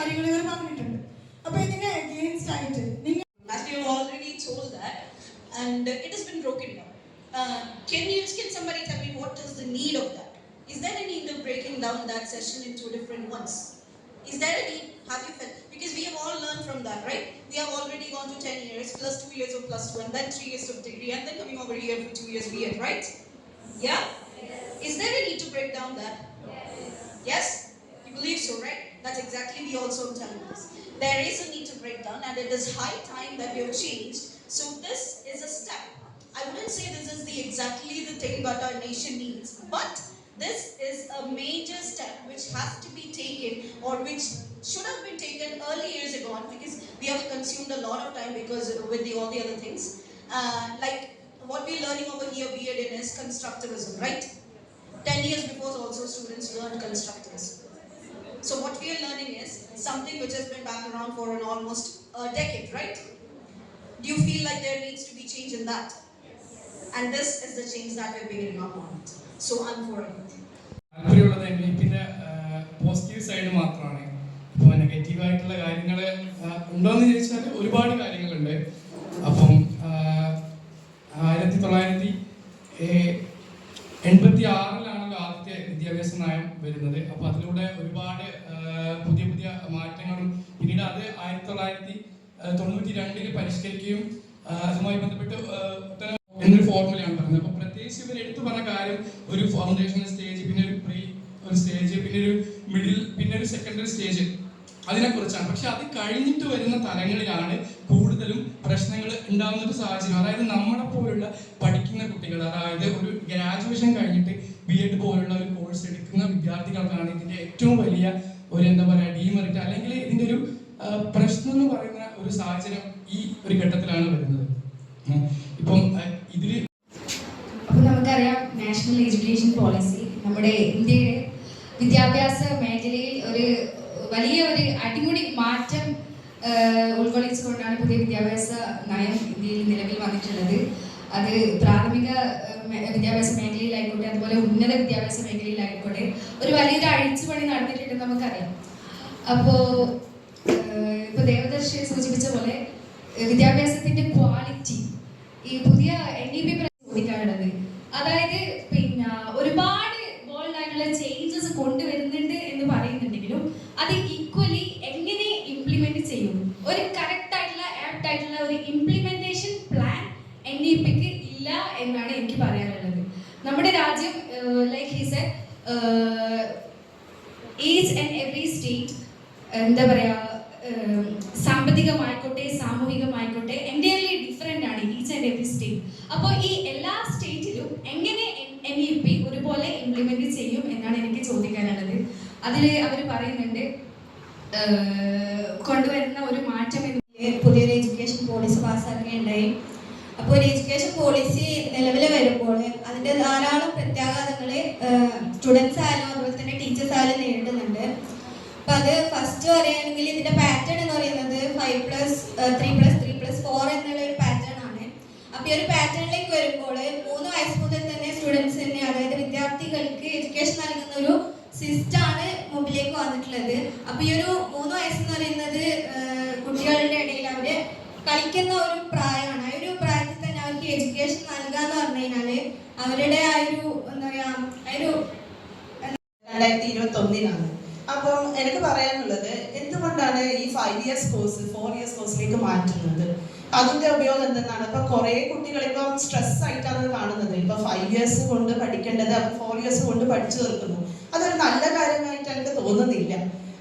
കാര്യങ്ങൾ ഇവർ പറഞ്ഞിട്ടുണ്ട്. അപ്പൊ ഇതിനെ അഗെയിൻസ്റ്റ് ആയിട്ട് നിങ്ങൾ as you already told that and it has been broken down. Can somebody tell me what is the need of that? Is there a need of breaking down that session into different ones? Is there a need? Have you felt? Because we have all learned from that, right? We have already gone to 10 years, plus 2 years of plus 2, and then 3 years of degree, and then coming over here for 2 years B.Ed, right? Yeah? Yes. Is there a need to break down that? Yes? Yes? You believe so, right? That's exactly we also telling us. There is a need to break down, and it is high time that we have changed. So this is a step. I wouldn't say this is exactly the thing that our nation needs, but this is a major step which has to be taken, or which should have been taken early years ago, because we have consumed a lot of time because with all the other things. Like what we're learning over here, B.Ed is constructivism, right? 10 years before also students learned constructivism. So what we are learning is something which has been back around for an almost a decade, right? Do you feel like there needs to be change in that? And this is the change that we're beginning up on it. So I'm for it. താല്പര്യമുള്ളത് പിന്നെ positive side മാത്രമാണ്. ഇപ്പോൾ നെഗറ്റീവായിട്ടുള്ള കാര്യങ്ങൾ ഉണ്ടോയെന്ന് ചോദിച്ചാൽ ഒരുപാട് കാര്യങ്ങളുണ്ട്. അപ്പം 1986-ലാണല്ലോ ആദ്യത്തെ വിദ്യാഭ്യാസ നയം വരുന്നത്. അപ്പോൾ അതിലൂടെ ഒരുപാട് പുതിയ മാറ്റങ്ങളും പിന്നീട് അത് 1992 പരിഷ്കരിക്കുകയും അതുമായി ബന്ധപ്പെട്ട് എന്നൊരു ഫോർമുലയാണ് പറയുന്നത്. അപ്പോൾ പ്രത്യേകിച്ച് ഇവർ എടുത്തു പറഞ്ഞ കാര്യം ഒരു ഫൗണ്ടേഷണൽ സ്റ്റേജ്, പിന്നെ ഒരു സ്റ്റേജ്, പിന്നെ ഒരു മിഡിൽ, പിന്നെ ഒരു സെക്കൻഡറി സ്റ്റേജ്, അതിനെക്കുറിച്ചാണ്. പക്ഷെ അത് കഴിഞ്ഞിട്ട് വരുന്ന തലങ്ങളിലാണ് കൂടുതലും പ്രശ്നങ്ങൾ ഉണ്ടാകുന്ന ഒരു സാഹചര്യം. അതായത് നമ്മളെ പോലുള്ള പഠിക്കുന്ന കുട്ടികൾ, അതായത് ഒരു ഗ്രാജുവേഷൻ കഴിഞ്ഞിട്ട് B.Ed പോലുള്ള ഒരു കോഴ്സ് എടുക്കുന്ന വിദ്യാർത്ഥികൾക്കാണ് ഇതിന്റെ ഏറ്റവും വലിയ ഒരു ഡീമെറിറ്റ്, അല്ലെങ്കിൽ ഇതിന്റെ ഒരു പ്രശ്നം എന്ന് പറയുന്ന ഒരു സാഹചര്യം ഈ ഒരു ഘട്ടത്തിലാണ് വരുന്നത്. ഇപ്പം ഇതില് നമുക്കറിയാം, നാഷണൽ എഡ്യൂക്കേഷൻ പോളിസി നമ്മുടെ ഇന്ത്യയുടെ വിദ്യാഭ്യാസ മേഖലയിൽ ഒരു വലിയ അടിമുടി മാറ്റം ഉൾക്കൊള്ളിച്ചുകൊണ്ടാണ് പുതിയ വിദ്യാഭ്യാസ നയം ഇന്ത്യയിൽ നിലവിൽ വന്നിട്ടുള്ളത്. അത് പ്രാഥമിക വിദ്യാഭ്യാസ മേഖലയിലായിക്കോട്ടെ, അതുപോലെ ഉന്നത വിദ്യാഭ്യാസ മേഖലയിലായിക്കോട്ടെ ഒരു വലിയൊരു അഴിച്ചുപണി നടന്നിട്ടുണ്ടെന്ന് നമുക്കറിയാം. അപ്പോൾ ഇപ്പൊ ദേവദർശി സൂചിപ്പിച്ച പോലെ വിദ്യാഭ്യാസത്തിന്റെ ക്വാളിറ്റി ഈ പുതിയ NEP ചോദിക്കാനുള്ളത്, അതായത് പിന്നെ ഒരുപാട് ബോൾഡ് ആയിട്ടുള്ള ചേഞ്ചസ് കൊണ്ടുവരുന്നുണ്ട് എന്ന് പറയുന്നുണ്ടെങ്കിലും അത് ഈക്വലി എങ്ങനെ ഇംപ്ലിമെന്റ് ചെയ്യും, ഒരു കറക്റ്റ് ആയിട്ടുള്ള ആപ്റ്റ് ആയിട്ടുള്ള ഒരു ഇംപ്ലിമെന്റേഷൻ പ്ലാൻ NEPക്ക് ഇല്ല എന്നാണ് എനിക്ക് പറയാനുള്ളത്. നമ്മുടെ രാജ്യം like he said, each and every state എന്താ പറയാ, സാമ്പത്തികമായിക്കോട്ടെ സാമൂഹികമായിക്കോട്ടെ എൻ്റയർലി ഡിഫറെൻ്റ് ആണ് ഈച്ച് ആൻഡ് എവറി സ്റ്റേറ്റ്. അപ്പോൾ ഈ എല്ലാ സ്റ്റേറ്റിലും എങ്ങനെ NEP ഒരുപോലെ ഇംപ്ലിമെന്റ് ചെയ്യും എന്നാണ് എനിക്ക് ചോദിക്കാനുള്ളത്. അതിൽ അവർ പറയുന്നുണ്ട് കൊണ്ടുവരുന്ന ഒരു മാറ്റം പുതിയൊരു എഡ്യൂക്കേഷൻ പോളിസി പാസ്സാക്കുകയുണ്ടായി. അപ്പോൾ ഒരു എഡ്യൂക്കേഷൻ പോളിസി നിലവിൽ വരുമ്പോൾ അതിൻ്റെ ധാരാളം പ്രത്യാഘാതങ്ങൾ സ്റ്റുഡൻസ് ആയാലും അതുപോലെ തന്നെ ടീച്ചേഴ്സ് ആയാലും നേരിടുന്നുണ്ട്. അപ്പം അത് ഫസ്റ്റ് പറയുകയാണെങ്കിൽ ഇതിൻ്റെ പാറ്റേൺ എന്ന് പറയുന്നത് 5+3+3+4 എന്നുള്ള ഒരു പാറ്റേൺ ആണ്. അപ്പോൾ ഈ ഒരു പാറ്റേണിലേക്ക് വരുമ്പോൾ 3 വയസ്സ് മുതൽ തന്നെ സ്റ്റുഡൻസ് തന്നെ, അതായത് വിദ്യാർത്ഥികൾക്ക് എഡ്യൂക്കേഷൻ നൽകുന്ന ഒരു സിസ്റ്റമാണ് മുമ്പിലേക്ക് വന്നിട്ടുള്ളത്. അപ്പോൾ ഈ ഒരു 3 വയസ്സെന്ന് പറയുന്നത് കുട്ടികളുടെ ഇടയിൽ അവർ കളിക്കുന്ന ഒരു പ്രായമാണ്. ആ ഒരു പ്രായത്തിൽ തന്നെ അവർക്ക് എഡ്യൂക്കേഷൻ നൽകാന്ന് പറഞ്ഞു കഴിഞ്ഞാൽ അവരുടെ ആ ഒരു എന്താ പറയുക, ആ ഒരു 2021 അപ്പം എനിക്ക് പറയാനുള്ളത്, എന്തുകൊണ്ടാണ് ഈ 5 ഇയേഴ്സ് കോഴ്സ് 4 ഇയേഴ്സ് കോഴ്സിലേക്ക് മാറ്റുന്നത്? അതിന്റെ ഉപയോഗം എന്തെന്നാണ്? ഇപ്പൊ കുറെ കുട്ടികൾ ഇപ്പം സ്ട്രെസ് ആയിട്ടാണ് കാണുന്നത്. ഇപ്പൊ 5 ഇയേഴ്സ് കൊണ്ട് പഠിക്കേണ്ടത് 4 ഇയേഴ്സ് കൊണ്ട് പഠിച്ചു തീർക്കുന്നു. അതൊരു നല്ല കാര്യമായിട്ട് എനിക്ക് തോന്നുന്നില്ല.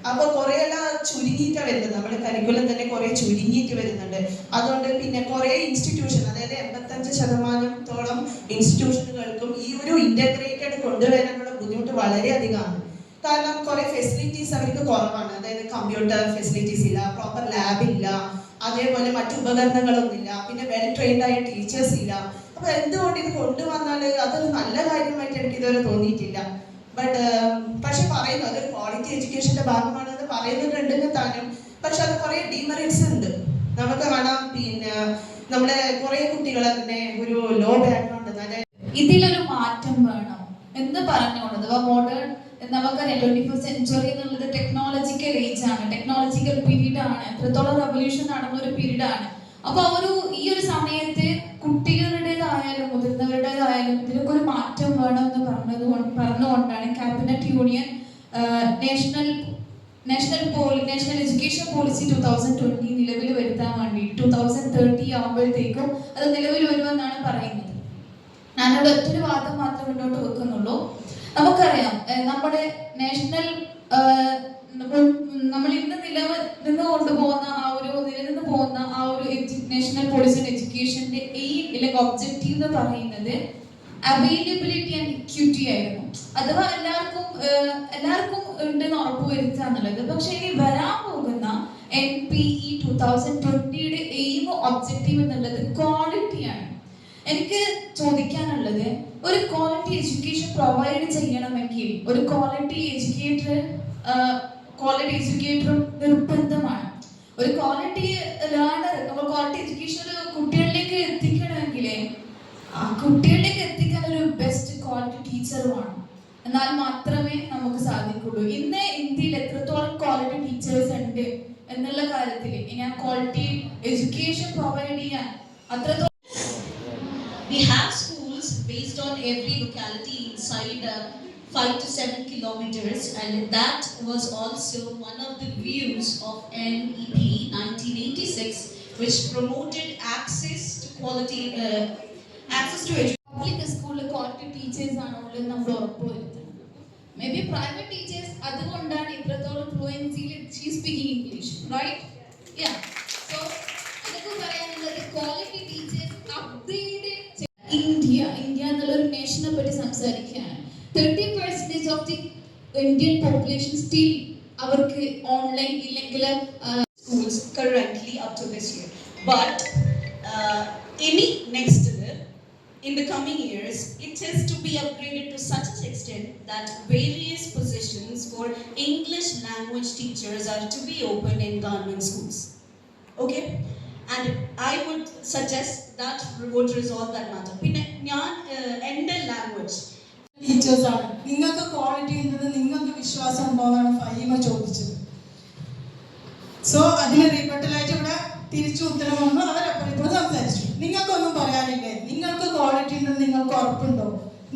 അപ്പൊ കുറെ എല്ലാം ചുരുങ്ങിയിട്ടാണ് വരുന്നത്. നമ്മുടെ കരിക്കുലം തന്നെ കുറെ ചുരുങ്ങിയിട്ട് വരുന്നുണ്ട്. അതുകൊണ്ട് പിന്നെ കുറെ ഇൻസ്റ്റിറ്റ്യൂഷൻ, അതായത് 85% ഇൻസ്റ്റിറ്റ്യൂഷനുകൾക്കും ഈ ഒരു ഇന്റഗ്രേറ്റഡ് കൊണ്ടുവരാനുള്ള ബുദ്ധിമുട്ട് വളരെയധികമാണ്. കാരണം കുറെ ഫെസിലിറ്റീസ് അവർക്ക് കുറവാണ്. അതായത് കമ്പ്യൂട്ടർ ഫെസിലിറ്റീസ് ഇല്ല, പ്രോപ്പർ ലാബ് ഇല്ല, അതേപോലെ മറ്റു ഉപകരണങ്ങളൊന്നുമില്ല, പിന്നെ വെൽ ട്രെയിൻഡ് ആയ ടീച്ചേഴ്സ് ഇല്ല. അപ്പൊ എന്തുകൊണ്ട് ഇത് കൊണ്ടുവന്നാൽ അതൊരു നല്ല കാര്യമായിട്ട് എനിക്ക് ഇതുവരെ തോന്നിയിട്ടില്ല. പക്ഷെ പറയുന്നു അതൊരു ക്വാളിറ്റി എഡ്യൂക്കേഷന്റെ ഭാഗമാണെന്ന് പറയുന്നുണ്ടെങ്കിൽ താനും, പക്ഷെ അത് കുറെ ഡിമെറിറ്റ്സ് ഉണ്ട്. നമുക്ക് കാണാം, പിന്നെ നമ്മുടെ കുറെ കുട്ടികളെ തന്നെ ഒരു ലോ ബാക്ക്ഗ്രൗണ്ട്, അതായത് ഇതിലൊരു മാറ്റം വേണം എന്ന് പറഞ്ഞുകൊണ്ട് മോഡേൺ നമുക്കറിയാം 21st സെഞ്ച്വറി എന്നുള്ളത് ടെക്നോളജിക്കൽ ഏജ് ആണ്, ടെക്നോളജിക്കൽ പീരീഡ് ആണ്, എത്രത്തോളം റെവല്യൂഷൻ നടന്ന ഒരു പീരീഡ് ആണ്. അപ്പൊ ഈ ഒരു സമയത്ത് കുട്ടികളുടേതായാലും മുതിർന്നവരുടേതായാലും ഇതിലൊക്കെ ഒരു മാറ്റം വേണമെന്ന് പറഞ്ഞുകൊണ്ടാണ് cabinet union national education policy 2020 നിലവിൽ വരുത്താൻ വേണ്ടി 2030 ആകുമ്പോഴത്തേക്കും അത് നിലവിൽ വരുമെന്നാണ് പറയുന്നത്. ഞാനവിടെ ഒറ്റൊരു വാദം മാത്രം മുന്നോട്ട് വെക്കുന്നുള്ളൂ. നമുക്കറിയാം നമ്മുടെ നമ്മൾ ഇന്ന് നിലനിന്ന് കൊണ്ടുപോകുന്ന നിലനിന്ന് പോകുന്ന നാഷണൽ പോളിസി ഓൺ എഡ്യൂക്കേഷന്റെ എയിം അല്ലെങ്കിൽ ഒബ്ജക്റ്റീവ് എന്ന് പറയുന്നത് അവൈലബിലിറ്റി ആൻഡ് ഇക്വിറ്റി ആയിരുന്നു. അഥവാ എല്ലാവർക്കും ഉണ്ടെന്ന് ഉറപ്പുവരുത്തുക എന്നുള്ളത്. പക്ഷെ ഇനി വരാൻ പോകുന്ന NPE 2020യുടെ എയിം ഒബ്ജക്റ്റീവ് എന്നുള്ളത് ക്വാളിറ്റിയാണ്. എനിക്ക് ചോദിക്കാനുള്ളത്, ഒരു ക്വാളിറ്റി എഡ്യൂക്കേഷൻ പ്രൊവൈഡ് ചെയ്യണമെങ്കിൽ ഒരു ക്വാളിറ്റി എഡ്യൂക്കേറ്ററും നിർബന്ധമാണ്. ഒരു ക്വാളിറ്റി ലേണർ ക്വാളിറ്റി എഡ്യൂക്കേഷൻ കുട്ടികളിലേക്ക് എത്തിക്കണമെങ്കിൽ ആ കുട്ടികളിലേക്ക് എത്തിക്കാൻ ഒരു ബെസ്റ്റ് ക്വാളിറ്റി ടീച്ചറുമാണ്. എന്നാൽ മാത്രമേ നമുക്ക് സാധിക്കുള്ളൂ. ഇന്ന് ഇന്ത്യയിൽ എത്രത്തോളം ക്വാളിറ്റി ടീച്ചേഴ്സ് ഉണ്ട് എന്നുള്ള കാര്യത്തിൽ ഇനി ആ ക്വാളിറ്റി എഡ്യൂക്കേഷൻ പ്രൊവൈഡ് ചെയ്യാൻ അത്രത്തോളം. We have schools based on every locality inside 5 to 7 kilometers, and that was also one of the views of NEP 1986, which promoted access to quality access to education. Public school quality teachers ആണ് ഉള്ളത് നമ്മൾ ഉറപ്പുവരുത്തണം. May be private teachers അതുകൊണ്ടാണ് ഇത്രത്തോളം ഫ്ലുവൻസിയിൽ speaking English, right? യാ. So എനിക്ക് പറയാനുള്ളത് quality teachers upgrade India എന്നുള്ളൊരു നേഷനെ പറ്റി സംസാരിക്കുകയാണ്. 30% of the Indian population still അവർക്ക് ഓൺലൈൻ ഇല്ലെങ്കിൽ schools currently up to this year, but any next year, in the coming years, it is to be upgraded to such an extent that various positions for English language teachers are to be opened in government schools. Okay, and I would suggest that would resolve that matter. പിന്നെ ഞാൻ എൻ്റെ language teachers ആണ്. നിങ്ങൾക്ക് quality ഉണ്ടെന്ന് നിങ്ങൾക്ക് വിശ്വാസം ഉണ്ടോ എന്നാണ് ഫഹീമ ചോദിച്ചത്. സോ അതിന് റിപ്പീറ്റലായിട്ട് ഇവിടെ തിരിച്ചു ഉത്തരം വന്നു. അവരപ്പോൾ സംസാരിച്ചു. നിങ്ങൾക്കൊന്നും പറയാനില്ലേ? നിങ്ങൾക്ക് ക്വാളിറ്റി ഉണ്ടെന്ന് നിങ്ങൾക്ക് ഉറപ്പുണ്ടോ?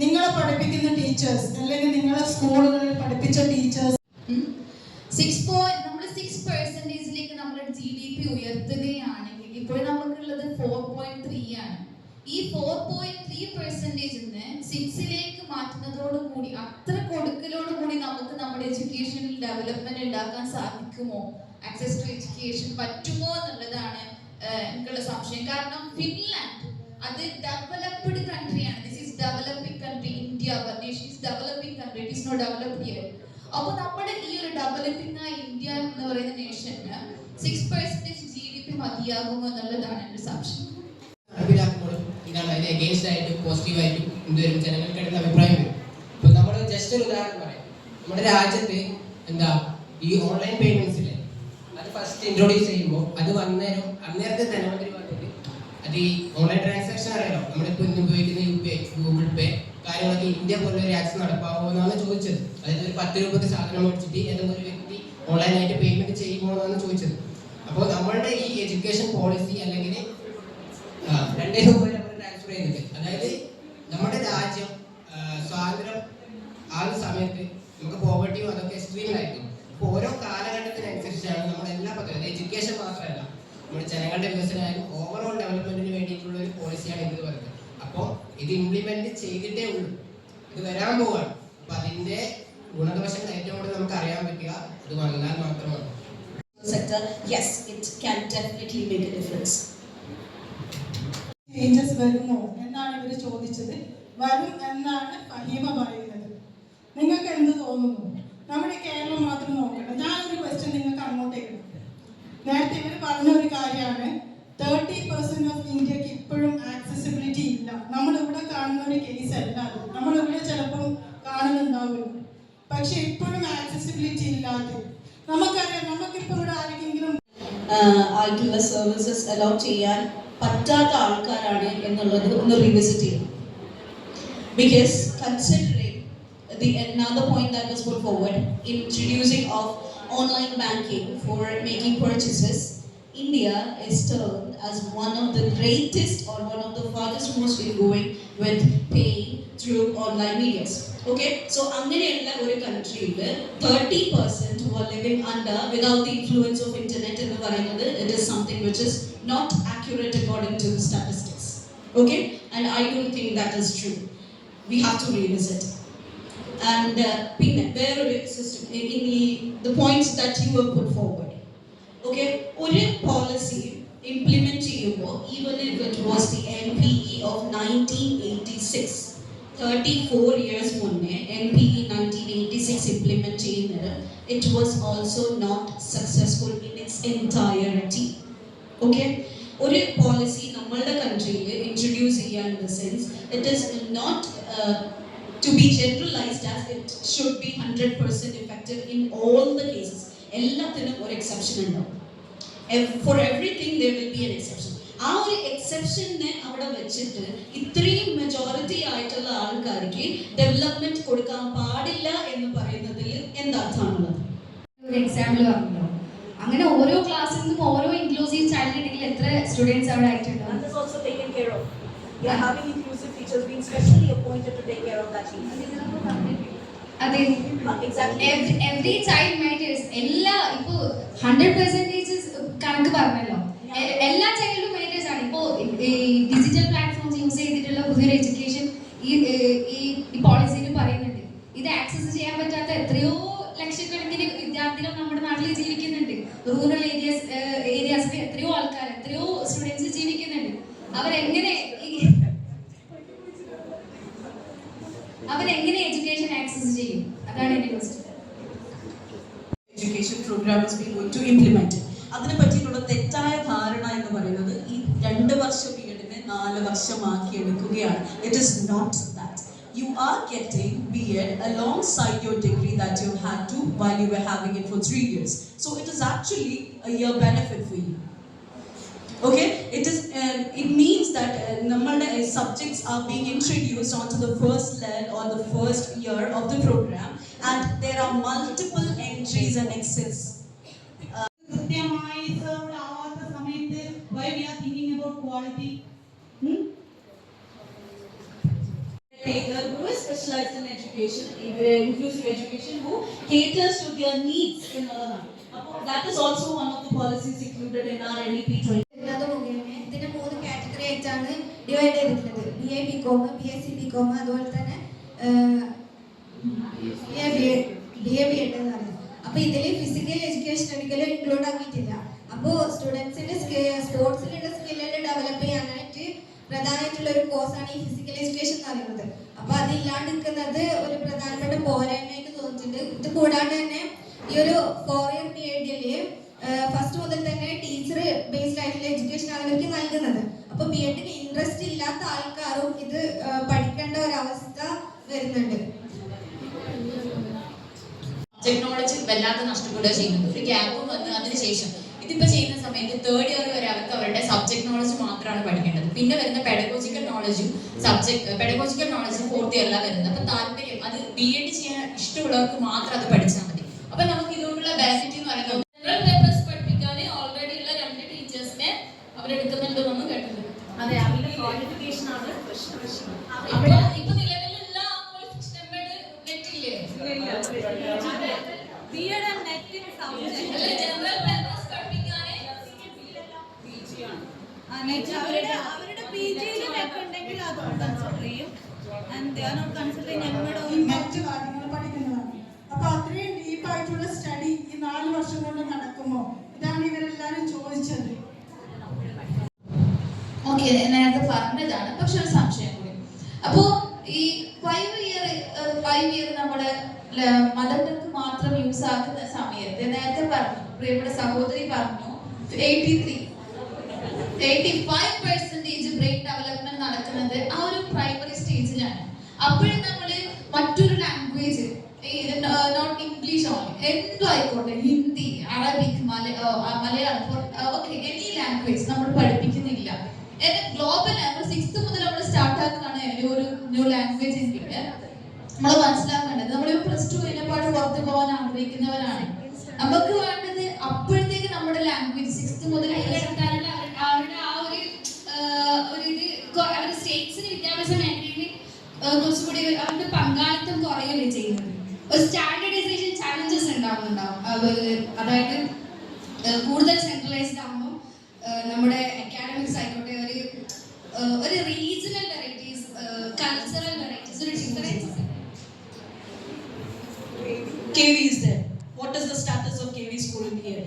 നിങ്ങളെ പഠിപ്പിക്കുന്ന ടീച്ചേഴ്സ് അല്ലെങ്കിൽ നിങ്ങളെ സ്കൂളുകളിൽ പഠിപ്പിച്ച ടീച്ചേഴ്സ് നമ്മൾ 6%ലേക്ക് നമ്മുടെ GDP ഉയർത്തുകയാണെങ്കിൽ ഇപ്പോൾ നമുക്കുള്ളത് 4.3 ആണ്. ഈ 4.3% 6ലേക്ക് മാറ്റുന്നതോടുകൂടി അത്ര കൊടുക്കലോടുകൂടി നമുക്ക് നമ്മുടെ എഡ്യൂക്കേഷനിൽ ഡെവലപ്മെന്റ് ഉണ്ടാക്കാൻ സാധിക്കുമോ? ആക്സസ് ടു എഡ്യൂക്കേഷൻ പറ്റുമോ എന്നുള്ളതാണ് എനിക്കുള്ള സംശയം. കാരണം ഫിൻലാൻഡ് അത് ഡെവലപ്ഡ് കൺട്രിയാണ്. This is developing country. India is developing country. It is not developed yet. അപ്പോൾ നമ്മുടെ ഈ ഒരു ഡെവലപ്പിംഗ് ആയ ഇന്ത്യ എന്ന് പറയുന്ന നേഷന് 6% GDP മതിയാകുമോ എന്നുള്ളതാണ് എൻ്റെ സംശയം. ഇതാണ് അതിന് എഗെയിൻസ്റ്റ് ആയിട്ടും പോസിറ്റീവായിട്ടും എന്തുവരും ജനങ്ങൾക്കിടയിൽ അഭിപ്രായം വരും. ഇപ്പം നമ്മൾ ജസ്റ്റ് ഒരു ഉദാഹരണം പറയാം. നമ്മുടെ രാജ്യത്ത് ഈ ഓൺലൈൻ പേയ്മെന്റ്സില്ലേ, അത് ഫസ്റ്റ് ഇൻട്രൊഡ്യൂസ് ചെയ്യുമ്പോൾ അത് അന്നേരത്തെ ധനമന്ത്രി പറഞ്ഞത് അത് ഈ ഓൺലൈൻ ട്രാൻസാക്ഷൻ അറിയാലോ, നമ്മളിപ്പോൾ ഇന്ന് ഉപയോഗിക്കുന്ന UPI, ഗൂഗിൾ പേ കാര്യങ്ങളൊക്കെ ഇന്ത്യ പോലുള്ള രാജ്യത്ത് നടപ്പാവുമോ എന്നാണ് ചോദിച്ചത്. അതായത് ഒരു 10 രൂപക്ക് സാധനം മേടിച്ചിട്ട് ഏതെങ്കിലും ഒരു വ്യക്തി ഓൺലൈനായിട്ട് പേയ്മെന്റ് ചെയ്യുമോ എന്നാണ് ചോദിച്ചത്. അപ്പോൾ നമ്മളുടെ ഈ എഡ്യൂക്കേഷൻ പോളിസി അല്ലെങ്കിൽ 2 രൂപ ട്രാൻസ്ഫർ ചെയ്യുന്നുണ്ട്. അതായത് നമ്മുടെ രാജ്യം സ്വാതന്ത്ര്യം ആ ഒരു സമയത്ത് നമുക്ക് പോവർട്ടിയും അതൊക്കെ എക്സ്ട്രീമിലായിരിക്കും. അപ്പോൾ ഓരോ കാലഘട്ടത്തിനനുസരിച്ചാണ് നമ്മുടെ എല്ലാ പദ്ധതിയും, എഡ്യൂക്കേഷൻ മാത്രമല്ല നമ്മുടെ ജനങ്ങളുടെ വികസനമായാലും ഓവറോൾ ഡെവലപ്മെന്റിന് വേണ്ടിയിട്ടുള്ള ഒരു പോളിസിയാണ് ഇത് പറയുന്നത്. അപ്പോൾ ഇത് ഇംപ്ലിമെന്റ് ചെയ്തിട്ടേ ഉള്ളൂ, ഇത് വരാൻ പോവാണ്. അപ്പൊ അതിന്റെ ഗുണദോഷങ്ങൾ ഏറ്റവും കൂടുതൽ നമുക്ക് അറിയാൻ പറ്റുക ഇത് വന്നാൽ മാത്രമാണ്. sector, yes, it can definitely make a difference. Changes വരുമോ എന്നാണ് ഇവർ ചോദിച്ചത്. വരും എന്നാണ് ഫഹീമ പറയുന്നത്. നിങ്ങൾക്ക് എന്ത് തോന്നുന്നു? നമ്മുടെ കേരളം മാത്രം നോക്കണം. ഞാനൊരു ക്വസ്റ്റ്യൻ നിങ്ങൾക്ക് അങ്ങോട്ടേക്ക് ഇടാം. നേരത്തെ ഇവർ പറഞ്ഞ ഒരു കാര്യമാണ് 30% ഓഫ് ഇന്ത്യക്ക് ഇപ്പോഴും ആക്സസിബിലിറ്റി ഇല്ല. നമ്മളിവിടെ കാണുന്ന ഒരു കേസ് അല്ല അത്. നമ്മളിവിടെ ചിലപ്പം കാണുന്നുണ്ടാവില്ല, പക്ഷെ ഇപ്പോഴും ആക്സസിബിലിറ്റി ഇല്ലാതെ നമുക്കറിയാം. നമുക്കിപ്പോൾ ഇവിടെ ആരെങ്കിലും ആയിട്ടുള്ള സർവീസസ് അലോ ചെയ്യാൻ പറ്റാത്ത ആൾക്കാരാണ് എന്നുള്ളത് ഒന്ന് റിവിസിറ്റ് ചെയ്യണം. Because considering another point that was put forward, introducing of online banking for making purchases, India is termed as one of the greatest or one of the farthest most in going with paying through online medias. Okay, so അങ്ങനെയുള്ള ഒരു കൺട്രിയിൽ 30% who are living under without the influence of internet എന്ന് പറയുന്നത് it is something which is not accurate according to the statistics. Okay, and I don't think that is true. We have to revisit. And പിന്നെ വേറൊരു system the points that you have put forward. Okay, ഒരു policy implement ചെയ്യുമ്പോൾ even if it was the NPE of 1986, 34 years മുന്നേ NPE 1986 implement ചെയ്യുന്നത്, it was also not successful in its entirety. Okay, ഒരു policy നമ്മളുടെ കൺട്രിയിൽ introduce ചെയ്യാൻ in the sense it is not to be generalized as it should be 100% effective in all the cases. എല്ലാത്തിനും ഒരു exception ഉണ്ടാവും. For everything there will be an exception. ആ ഒരു എക്സെപ്ഷനെ അവിടെ വെച്ചിട്ട് ഇത്രയും മെജോറിറ്റി ആയിട്ടുള്ള ആൾക്കാർക്ക് ഡെവലപ്മെന്റ് കൊടുക്കാൻ പാടില്ല എന്ന് പറയുന്നതിൽ എന്താർത്ഥമാണുള്ളത്? ഒരു എക്സാമ്പിൾ പറഞ്ഞല്ലോ, അങ്ങനെ ഓരോ ക്ലാസ്സിൽ നിന്നും ഓരോ ഇൻക്ലൂസീവ് ചൈൽഡ് ഉണ്ടെങ്കിൽ എത്ര സ്റ്റുഡൻസ് അവിടെ ആയിട്ടുണ്ടാവും? That is also taken care of. We are having inclusive teachers being specially appointed to take care of that need. അതെ, Exactly. Every child matters. എല്ലാ ഇപ്പോ 100% കണക്ക് പറഞ്ഞല്ലോ, എല്ലാ ചൈൽഡും മാറ്റേഴ്സ് ആണ്. ഇപ്പോ ഡിജിറ്റൽ പ്ലാറ്റ്ഫോംസ് യൂസ് ചെയ്തിട്ടുള്ള പുതിയൊരു എഡ്യൂക്കേഷൻ ഈ പോളിസിയിൽ പറയുന്നുണ്ട്. ഇത് ആക്സസ് ചെയ്യാൻ പറ്റാത്ത എത്രയോ ലക്ഷക്കണക്കിന് വിദ്യാർത്ഥികൾ നമ്മുടെ നാട്ടിൽ ജീവിക്കുന്നുണ്ട്. റൂറൽ ഏരിയാസിൽ എത്രയോ ആൾക്കാർ, എത്രയോ സ്റ്റുഡൻസ് ജീവിക്കുന്നുണ്ട്. അവരെങ്ങനെ എഡ്യൂക്കേഷൻ ആക്സസ് ചെയ്യും? അതാണ് എൻ്റെ question. Education programme is being going to implement. അതിനെ പറ്റിയിട്ടുള്ള തെറ്റായ ധാരണ എന്ന് പറയുന്നത് ഈ 2 വർഷ ബിഎഡിനെ 4 വർഷമാക്കി എടുക്കുകയാണ്. It is not that. You are getting BEd alongside your degree that you had to while you were having it for 3 years. So it is actually a year benefit for you. Okay, it means that nammade subjects are being introduced onto the first level or the first year of the program, and there are multiple entries and exits. കൃത്യമായി served ആവാത്ത സമയത്ത് why we are thinking about quality? Who is specialized in education, inclusive education, who caters to their needs in Nalanda. That is also one of the policies included in our NEP 20. ഇതിന്റെ 3 category ആയിട്ടാണ് divide ചെയ്തിട്ടുള്ളത്. BA BCom, BSc BCom, അതുപോലെ തന്നെ BA BEd എന്ന് പറയുന്നത്. അപ്പൊ ഇതിൽ physical education ഒരിക്കലും ഇൻക്ലൂഡ് ആക്കിയിട്ടില്ല. അപ്പോൾ സ്റ്റുഡൻസിന്റെ സ്പോർട്സിലുള്ള സ്കില്ലുകൾ ഡെവലപ്പ് ചെയ്യാനായിട്ട് പ്രധാനമായിട്ടുള്ള ഒരു കോഴ്സാണ് ഈ ഫിസിക്കൽ എഡ്യൂക്കേഷൻ എന്ന് പറയുന്നത്. അപ്പൊ അതില്ലാണ്ട് നിൽക്കുന്നത് ഒരു പ്രധാനപ്പെട്ട പോരായ്മയായിട്ട് തോന്നിയിട്ടുണ്ട്. ഇത് കൂടാണ്ട് തന്നെ ഈ ഒരു 4 year BEd-ല് ഫസ്റ്റ് മുതൽ തന്നെ ടീച്ചർ ബേസ്ഡ് ആയിട്ടുള്ള എഡ്യൂക്കേഷൻ ആണ് ഇവർക്ക് നൽകുന്നത്. അപ്പൊ BEd-ന് ഇൻട്രസ്റ്റ് ഇല്ലാത്ത ആൾക്കാരും ഇത് പഠിക്കേണ്ട ഒരു അവസ്ഥ വരുന്നുണ്ട്. ടെക്നോളജി വല്ലാതെ നഷ്ടപ്പെടുക ചെയ്യുന്നത്. ഒരു ഗ്യാപ്പും വന്ന് അതിനുശേഷം ഇതിപ്പോ ചെയ്യുന്ന സമയത്ത് 3rd year വരെ അവർക്ക് അവരുടെ സബ്ജക്ട് നോളജ് മാത്രമാണ് പഠിക്കേണ്ടത്. പിന്നെ വരുന്ന പെഡഗോജിക്കൽ നോളജും പെഡഗോജിക്കൽ നോളജും 4th year വരുന്നത്. അപ്പൊ താല്പര്യം അത് BEd ചെയ്യാൻ ഇഷ്ടമുള്ളവർക്ക് മാത്രം അത് പഠിച്ചാൽ മതി. അപ്പൊ നമുക്ക് ഇതുകൊണ്ടുള്ള ബെനിഫിറ്റ് എന്ന് പറയുന്നത് ജനറൽ പേപ്പേഴ്സ് പഠിപ്പിക്കാൻ ഓൾറെഡി ഉള്ള 2 ടീച്ചേഴ്സിനെ അവരെടുക്കുന്നുണ്ടെന്നാണ് കേട്ടത്. അതെ, അവരുടെ ക്വാളിഫിക്കേഷൻ ആണ് പ്രശ്നം. ഇപ്പൊ നിലവിലുള്ള ക്വാളിഫിക്കേഷൻ നെറ്റില്ലേ? BEd and നെറ്റിന് അല്ല, ജനറൽ പേപ്പേഴ്സ് പഠിപ്പിക്കാൻ അവരുടെ PG-യിൽ നെറ്റ് ഉണ്ടെങ്കിൽ അത് കൺസിഡർ ചെയ്യും. And they are not considering ഞങ്ങളുടെ മറ്റു കാര്യങ്ങൾ പഠിക്കുന്നതാണ്. അപ്പൊ അത്രയും ഡീപ്പായിട്ടുള്ള സ്റ്റഡി ഈ 4 വർഷം കൊണ്ട് നടക്കുമോ? ഇതാണ് ഇവരെല്ലാരും ചോദിച്ചത്. ഓക്കെ, നേരത്തെ പറഞ്ഞതാണ്. പക്ഷെ ഒരു സംശയം കൂടി. അപ്പോ ഈ 5 year നമ്മുടെ മദർ ടങ് മാത്രം യൂസ് ആക്കുന്ന സമയത്ത് നേരത്തെ പറഞ്ഞു, പ്രിയപ്പെട്ട സഹോദരി പറഞ്ഞു 85% ബ്രെയിൻ ഡെവലപ്മെന്റ് നടക്കുന്നത് ആ ഒരു പ്രൈമറി സ്റ്റേജിലാണ്. അപ്പോഴും നമ്മൾ മറ്റൊരു ലാംഗ്വേജ്, നോട്ട് ഇംഗ്ലീഷ് ഓൺലി, എന്തും ആയിക്കോട്ടെ, Hindi, Arabic, Malayalam, okay, any language നമ്മൾ പഠിപ്പിക്കുന്നില്ല. ഗ്ലോബൽ ലെവൽ 6th മുതൽ നമ്മൾ സ്റ്റാർട്ട് ആക്കുന്നതാണ് ഒരു ന്യൂ ലാംഗ്വേജ് എങ്കിൽ നമ്മൾ മനസ്സിലാക്കേണ്ടത്. നമ്മളിപ്പോൾ പ്ലസ് ടു കഴിഞ്ഞപാട് പുറത്ത് പോകാൻ ആഗ്രഹിക്കുന്നവരാണ്. നമുക്ക് വേണ്ടത് അപ്പോഴത്തേക്ക് നമ്മുടെ ലാംഗ്വേജ് 6th മുതൽ അവരുടെ ആ ഒരു ഇത് അവരുടെ സ്റ്റേറ്റ്സിന് വിദ്യാഭ്യാസ മേഖലയിൽ കുറച്ചുകൂടി അവരുടെ പങ്കാളിത്തം കുറയുകയല്ലേ ചെയ്യുന്നത്. ഒരു സ്റ്റാൻഡേർഡൈസേഷൻ ചാലഞ്ചസ് ഉണ്ടാവുന്നുണ്ടാവും. അതായത് കൂടുതൽ സെൻട്രലൈസ്ഡ് ആകുമ്പോൾ നമ്മുടെ അക്കാഡമിക്സ് ആയിക്കോട്ടെ ഒരു റീജിയണൽ വെറൈറ്റീസ്, കൾച്ചറൽ വെറൈറ്റീസ്, ഒരു difference. KV is there. What is the status of KV school in here?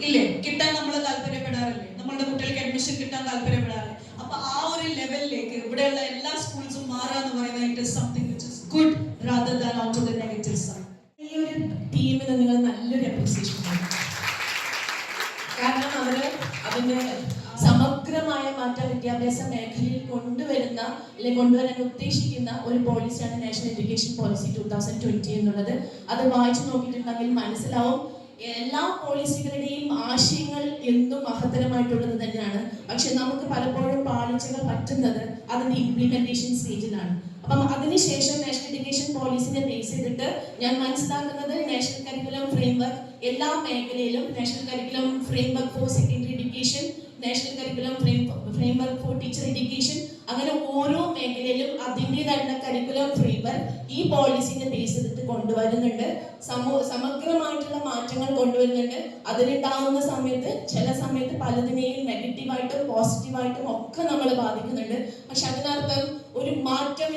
ഇല്ലേ, കിട്ടാൻ നമ്മൾ താല്പര്യപ്പെടാറില്ലേ? നമ്മളുടെ കുട്ടികൾക്ക് അഡ്മിഷൻ കിട്ടാൻ താല്പര്യപ്പെടാറില്ലേ? അപ്പൊ ആ ഒരു ലെവലിലേക്ക് ഇവിടെയുള്ള എല്ലാ സ്കൂൾസും മാറാന്ന് പറയുന്നത് it is something which is good rather than on to the negative side. ഈ ഒരു ടീമിന് നിങ്ങൾ നല്ലൊരു അപ്രീസിയേഷൻ കൊടുക്കണം. കാരണം അതിന്റെ സമഗ്രമായ മാറ്റം വിദ്യാഭ്യാസ മേഖലയിൽ കൊണ്ടുവരുന്ന അല്ലെങ്കിൽ കൊണ്ടുവരാൻ ഉദ്ദേശിക്കുന്ന ഒരു പോളിസിയാണ് നാഷണൽ എഡ്യൂക്കേഷൻ പോളിസി 2020 എന്നുള്ളത്. അത് വായിച്ചു നോക്കിയിട്ടുണ്ടെങ്കിൽ മനസ്സിലാവും എല്ലാ പോളിസികളുടെയും ആശയങ്ങൾ എന്നും മഹത്തരമായിട്ടുള്ളത് തന്നെയാണ്. പക്ഷെ നമുക്ക് പലപ്പോഴും പാളിച്ചകൾ പറ്റുന്നത് അതിന്റെ ഇംപ്ലിമെന്റേഷൻ സ്റ്റേജിലാണ്. അപ്പം അതിനുശേഷം നാഷണൽ എഡ്യൂക്കേഷൻ പോളിസിനെ ബേസ് ചെയ്തിട്ട് ഞാൻ മനസ്സിലാക്കുന്നത് നാഷണൽ കരിക്കുലം ഫ്രെയിംവർക്ക് എല്ലാ മേഖലയിലും, national curriculum framework four secondary education, national curriculum framework four teacher education, അങ്ങനെ ഓരോ മേഖലയിലും അതിൻ്റെതായിട്ടുള്ള കരിക്കുലം ഫ്രെയിംവർക്ക് ഈ പോളിസിനെ ബേസ് ചെയ്തിട്ട് കൊണ്ടുവരുന്നുണ്ട്. സമഗ്രമായിട്ടുള്ള മാറ്റങ്ങൾ കൊണ്ടുവരുന്നുണ്ട്. അതിലുണ്ടാവുന്ന സമയത്ത് ചില സമയത്ത് പലതിനെയും നെഗറ്റീവായിട്ടും പോസിറ്റീവായിട്ടും ഒക്കെ നമ്മൾ ബാധിക്കുന്നുണ്ട്. പക്ഷെ അതിനർത്ഥം ഒരു മാറ്റം